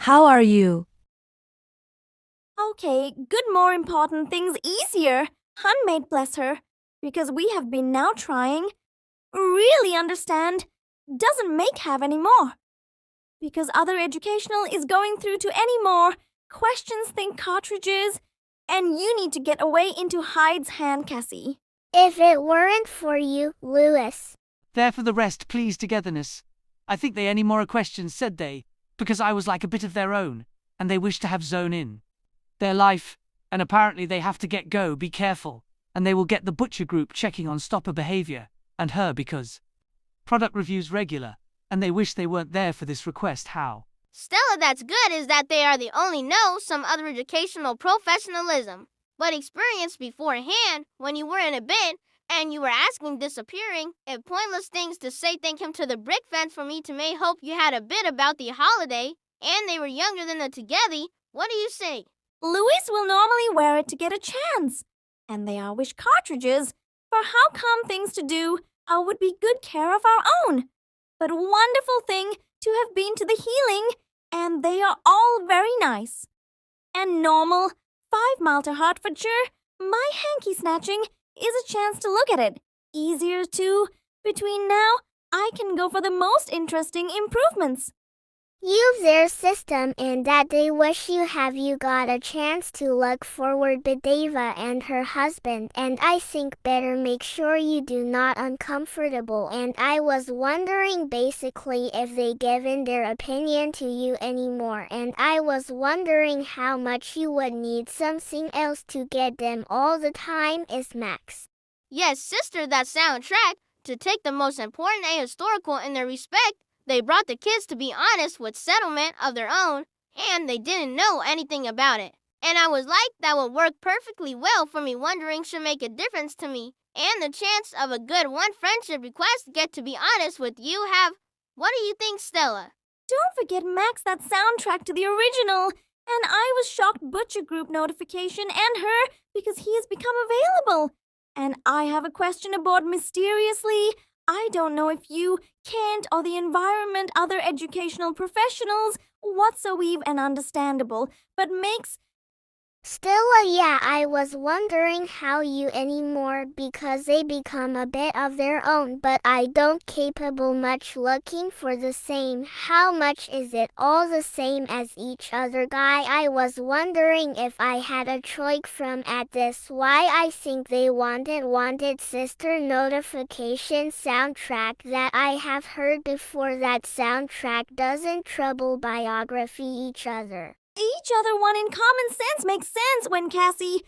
How are you? Okay, good, more important things easier. Handmaid, bless her. Because we have been now trying. Really understand. Doesn't make have anymore. Because other educational is going through to any more. Questions think cartridges. And you need to get away into Hyde's hand, Cassie. If it weren't for you, Lewis. There for the rest, please, togetherness. I think they any more questions, said they, because I was like a bit of their own, and they wish to have zone in their life, and apparently they have to get go, be careful, and they will get the butcher group checking on stopper behavior, and her because product reviews regular, and they wish they weren't there for this request. How? Stella, that's good is that they are the only know some other educational professionalism, but experience beforehand when you were in a bit and you were asking disappearing, if pointless things to say thank him to the brick fence for me to may hope you had a bit about the holiday, and they were younger than the together. What do you say? Louis will normally wear it to get a chance. And they are wish cartridges for how come things to do would be good care of our own. But wonderful thing to have been to the healing, and they are all very nice. And normal, 5 mile to Hertfordshire, my hanky snatching is a chance to look at it. Easier too. Between now, I can go for the most interesting improvements. Use their system and that they wish you got a chance to look forward Bedava and her husband, and I think better make sure you do not uncomfortable, and I was wondering basically if they given their opinion to you anymore, and I was wondering how much you would need something else to get them all the time is Max. Yes, sister, that soundtrack, to take the most important and historical in their respect, they brought the kids to be honest with settlement of their own, and they didn't know anything about it. And I was like, that would work perfectly well for me wondering should make a difference to me. And the chance of a good one friendship request get to be honest with you have. What do you think, Stella? Don't forget Max that soundtrack to the original. And I was shocked Butcher Group notification and her because he has become available. And I have a question aboard mysteriously. I don't know if you can't or the environment, other educational professionals, whatsoever and understandable, but makes Stella, yeah, I was wondering how you anymore because they become a bit of their own, but I don't capable much looking for the same. How much is it all the same as each other guy? I was wondering if I had a choice from at this why I think they wanted sister notification soundtrack that I have heard before. That soundtrack doesn't trouble biography each other. Each other one in common sense makes sense when Cassie.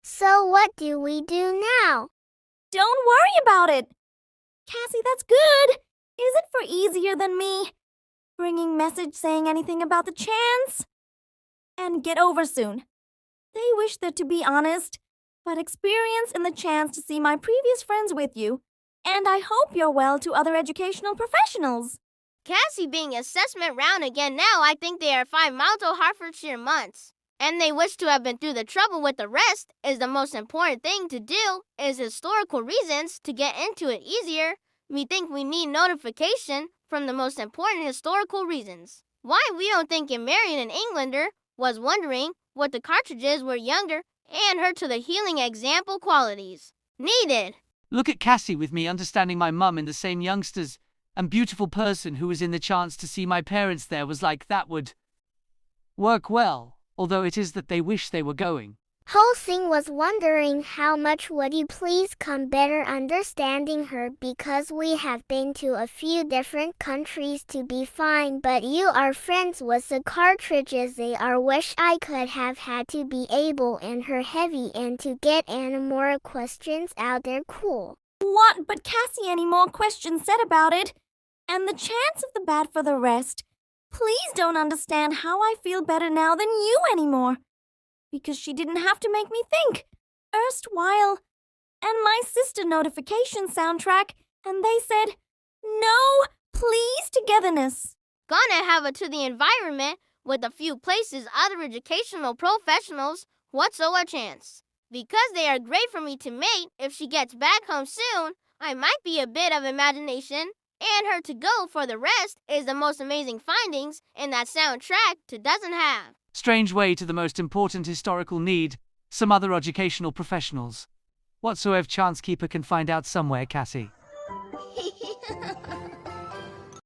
So what do we do now? Don't worry about it. Cassie, that's good. Is it for easier than me? Bringing message saying anything about the chance? And get over soon. They wish that to be honest, but experience in the chance to see my previous friends with you, and I hope you're well to other educational professionals. Cassie being assessment round again now, I think they are 5 Malto Hertfordshire months. And they wish to have been through the trouble with the rest is the most important thing to do is historical reasons to get into it easier. We think we need notification from the most important historical reasons. Why we don't think in Marion an Englander was wondering what the cartridges were younger and her to the healing example qualities. Needed. Look at Cassie with me understanding my mum in the same youngsters and beautiful person who was in the chance to see my parents there was like that would work well, although it is that they wish they were going. Hosing was wondering how much would you please come better understanding her because we have been to a few different countries to be fine but you are friends with the cartridges they are wish I could have had to be able and her heavy and to get any more questions out there cool. What but Cassie any more questions said about it? And the chance of the bad for the rest. Please don't understand how I feel better now than you anymore. Because she didn't have to make me think. Erstwhile. And my sister notification soundtrack, and they said, no, please togetherness. Gonna have it to the environment with a few places other educational professionals whatso a chance. Because they are great for me to mate if she gets back home soon, I might be a bit of imagination, and her to go for the rest is the most amazing findings in that soundtrack to doesn't have. Strange way to the most important historical need, some other educational professionals. Whatsoever chance keeper can find out somewhere, Cassie.